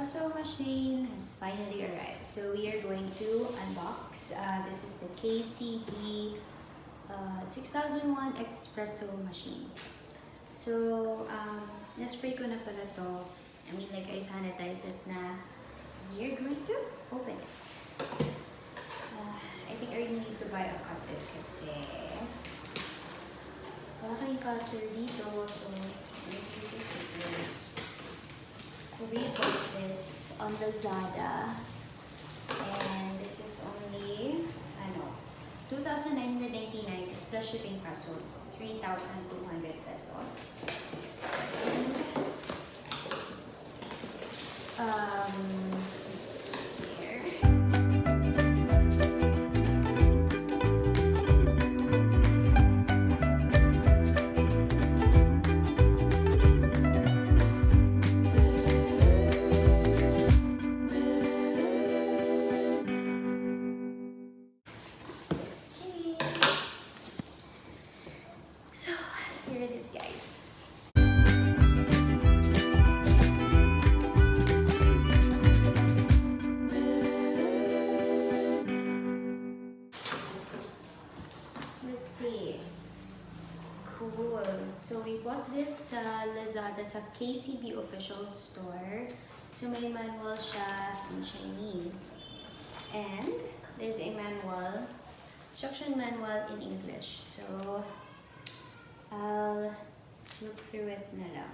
espresso machine has finally arrived. So we are going to unbox. This is the KCB 6001 espresso machine. So, na-spray ko na pala to. I mean, like, I sanitized it na. So we are going to open it. I think I really need to buy a cutter kasi wala kayong cutter dito. So let's use the scissors. So we bought this on Lazada, and this is only 2,999 plus shipping pesos, 3,200 pesos. So here it is, guys. Let's see. Cool. So we bought this sa Lazada sa KCB official store. So may manual siya in Chinese. And there's a manual, instruction manual in English. So I'll look through it na lang.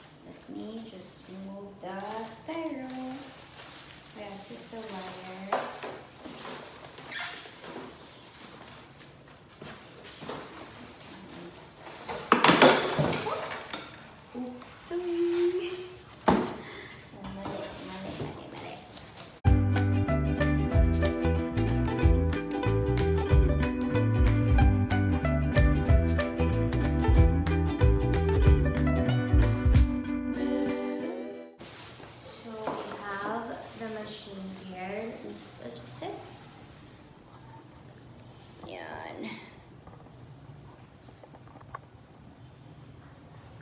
So let me just remove the styro. Yeah, it's just the wire. Oops, sorry. Mali. Here, let me just adjust it. Yan.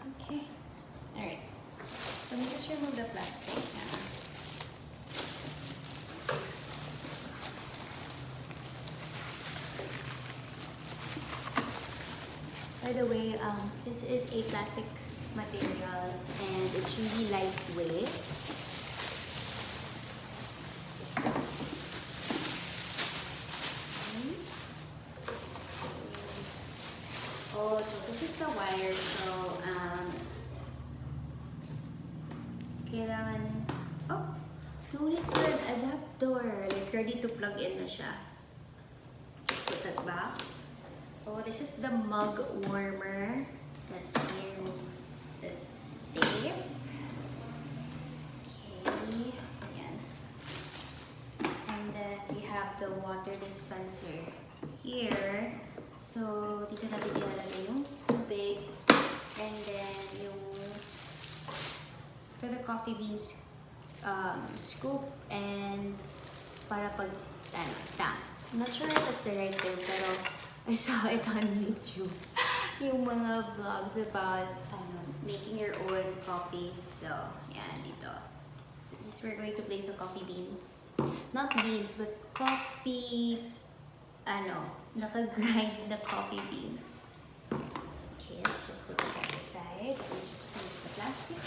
Okay. Alright. So let me just remove the plastic now. By the way, this is a plastic material and it's really lightweight. Oh, so this is the wire. So, kailangan, no need for an adapter. Like, ready to plug in na siya. Just put that back. Oh, this is the mug warmer. Let's remove the tape. Okay, yan. And then we have the water dispenser here. So, dito natin ilalagay yung tubig, and then yung for the coffee beans scoop, and para pag tang. I'm not sure if that's the right term, pero I saw it on YouTube. Yung mga vlogs about making your own coffee. So, yan, dito. So, this is where we're going to place the coffee beans. Not beans, but coffee, naka-grind the coffee beans. Okay, let's just put it on the side. Let me just remove the plastic.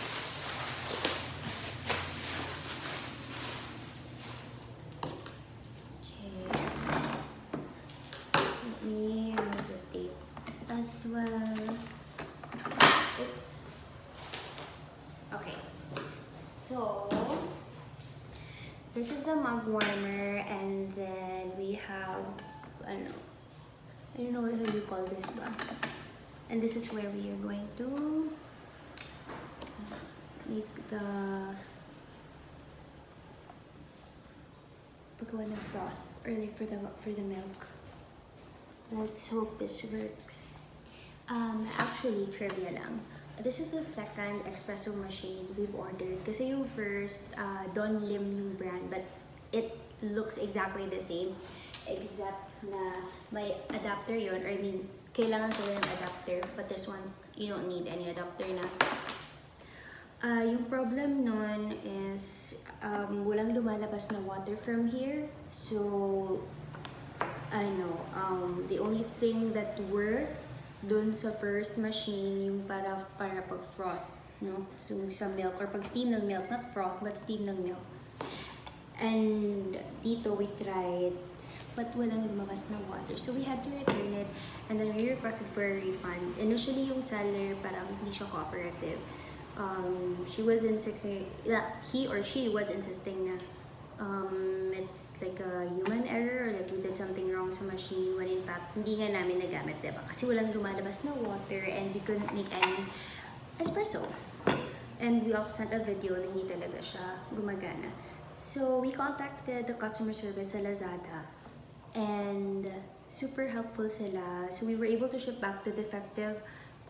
Okay. Let me remove the tape as well. Oops. Okay. So, this is the mug warmer, and then we have I don't know how you call this one. And this is where we are going to make the paggawa ng froth, or like for the milk. Let's hope this works. Actually, trivia lang. This is the second espresso machine we've ordered. Kasi yung first, Don Lim yung brand, but it looks exactly the same. Except na may adapter yun, or I mean, kailangan ko ng adapter, but this one, you don't need any adapter na. Yung problem nun is is walang lumalabas na water from here. So, the only thing that worked dun sa first machine, yung para pag-froth, no? So, sa milk, or pag-steam ng milk, not froth, but steam ng milk. And dito, we tried, but walang lumabas na water. So, we had to return it, and then we requested for a refund. Initially, yung seller, parang hindi siya cooperative. He or she was insisting na it's like a human error, or like we did something wrong sa machine, when in fact, hindi nga namin nagamit, diba? Kasi walang lumalabas na water, and we couldn't make any espresso. And we also sent a video na hindi talaga siya gumagana. So, we contacted the customer service sa Lazada, and super helpful sila. So, we were able to ship back the defective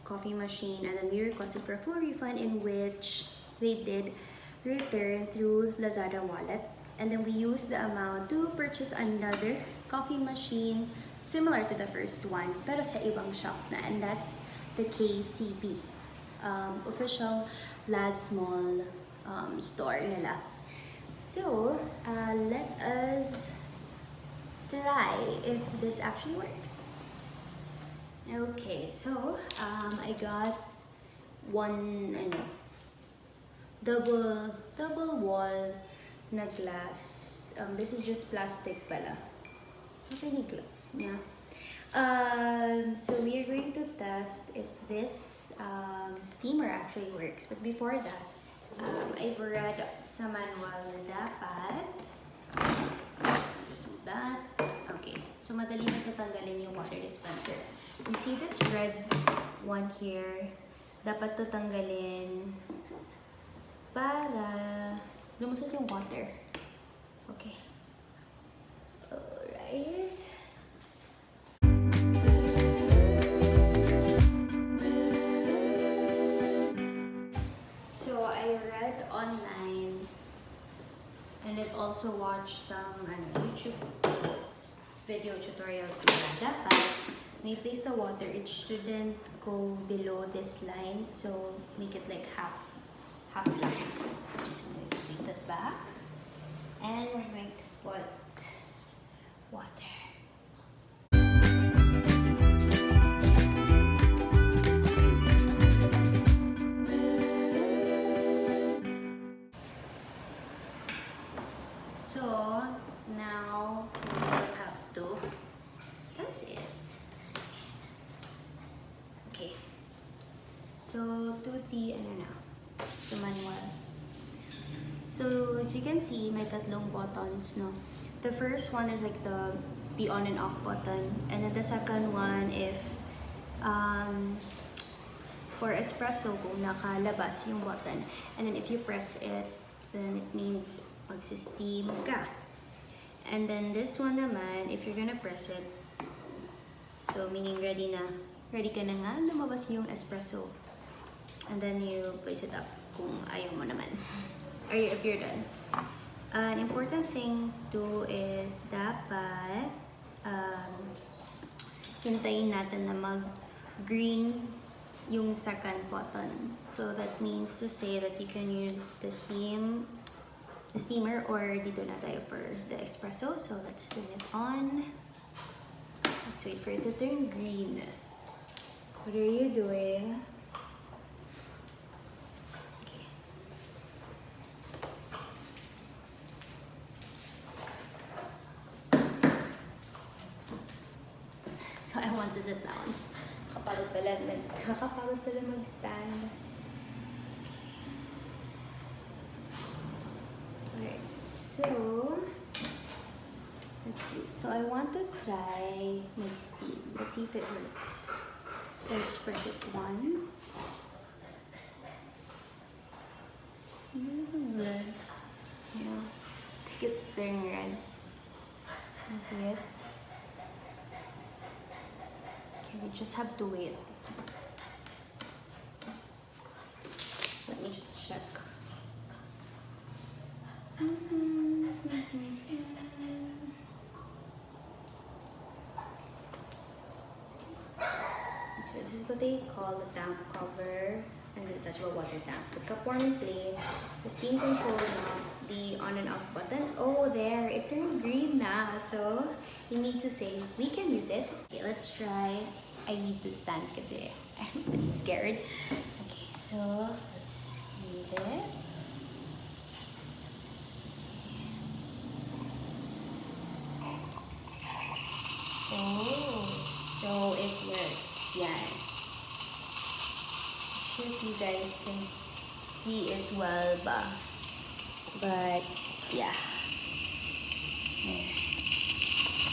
coffee machine, and then we requested for a full refund, in which they did return through Lazada wallet, and then we used the amount to purchase another coffee machine similar to the first one pero sa ibang shop na, and that's the KCB official last mall store nila. So let us try if this actually works. Okay, so I got one double wall na glass. This is just plastic pala. Okay, ni glass. Yeah. So we are going to test if this steamer actually works. But before that, I've read sa manual na dapat just move that. Okay, so madali na tatanggalin yung water dispenser. You see this red one here? Dapat to tanggalin para lumusot yung water. Okay. Alright. So I read online, and I've also watched some YouTube video tutorials na dapat when you place the water, it shouldn't go below this line, so make it like half line. So I'm going to place that back, and we're going to put water. So now we will have to test it. Okay. So to the manual. So as you can see, may tatlong buttons, no? The first one is like the on and off button, and then the second one if for espresso kung nakalabas yung button, and then if you press it, then it means magsi-steam ka. And then this one naman, if you're gonna press it, so meaning ready ka na nga lumabas yung espresso, and then you place it up kung ayaw mo naman. Or if you're done. An important thing too is dapat hintayin natin na mag-green yung second button. So that means to say that you can use the steamer, or dito na tayo for the espresso. So let's turn it on. Let's wait for it to turn green. What are you doing? So I want to sit down. Kakapagod pala mag-stand. Alright, so let's see. So I want to try mag-steam. Let's see if it works. So let's press it once. Yeah. I think it's turning red. You see it? We just have to wait. Let me just check. So this is what they call the damp cover, and the detachable water tank. The cup warming plate, the steam control knob, the on and off button. Oh, there, it turned green now. So, it means to say we can use it. Okay, let's try. I need to stand because I'm a bit scared. Okay, so let's move it. Oh, so it works. Yeah. Sure if you guys can see it well but yeah.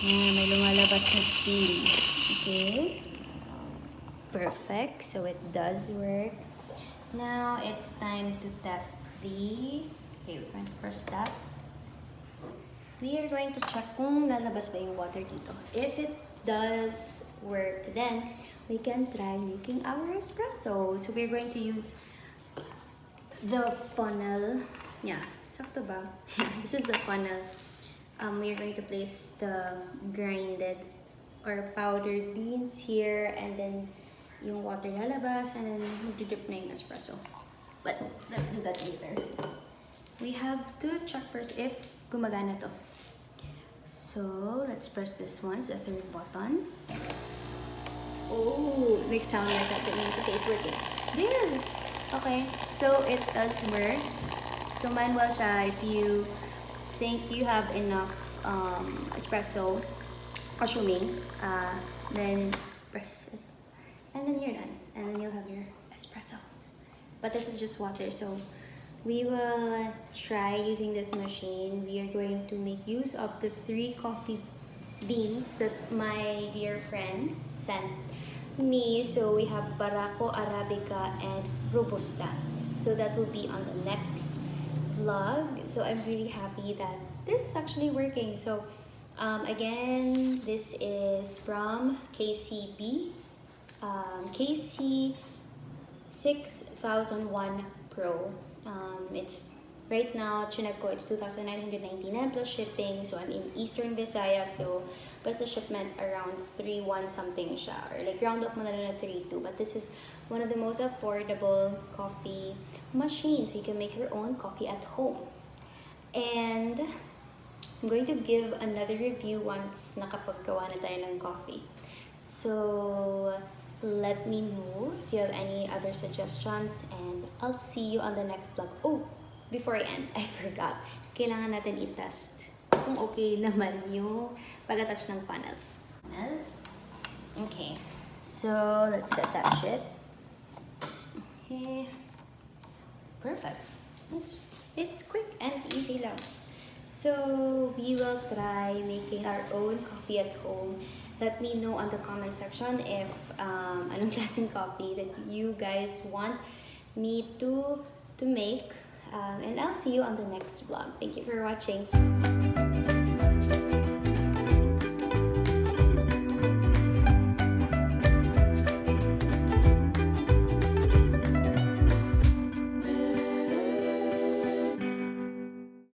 May lumalabas na steam. Okay. Perfect. So it does work. Now it's time to test the... Okay, we're going to press that. We are going to check kung lalabas ba yung water dito. If it does work, then we can try making our espresso. So we're going to use the funnel. Yeah, sakto ba? This is the funnel. We are going to place the grinded or powdered beans here, and then yung water lalabas, and then magdidip na yung espresso. But let's do that later. We have to check first if gumagana to. So let's press this one, the third button. Oh, makes sound like that, so it means to say it's working. There! Okay, so it does work. So manual siya. If you think you have enough espresso, assuming, then press it. And then you're done. And then you'll have your espresso. But this is just water, so we will try using this machine. We are going to make use of the 3 coffee beans that my dear friend sent me. So we have Barako, Arabica, and Robusta. So that will be on the next vlog. So I'm really happy that this is actually working. So again, this is from KCB, KC 6001 Pro. It's right now, chinek ko, it's 2,999 plus shipping. So I'm in Eastern Visayas, so plus the shipment around 3,1 something siya, or like round off mo na lang na 3,2. But this is one of the most affordable coffee machines, so you can make your own coffee at home. And I'm going to give another review once nakapaggawa na tayo ng coffee. So let me know if you have any other suggestions, and I'll see you on the next vlog. Oh, before I end, I forgot. Kailangan natin i-test kung okay naman yung pag-attach ng funnel. Okay, so let's set that shit. Okay, perfect. It's quick and easy lang. So we will try making our own coffee at home. Let me know on the comment section if anong klaseng coffee that you guys want me to make. And I'll see you on the next vlog. Thank you for watching.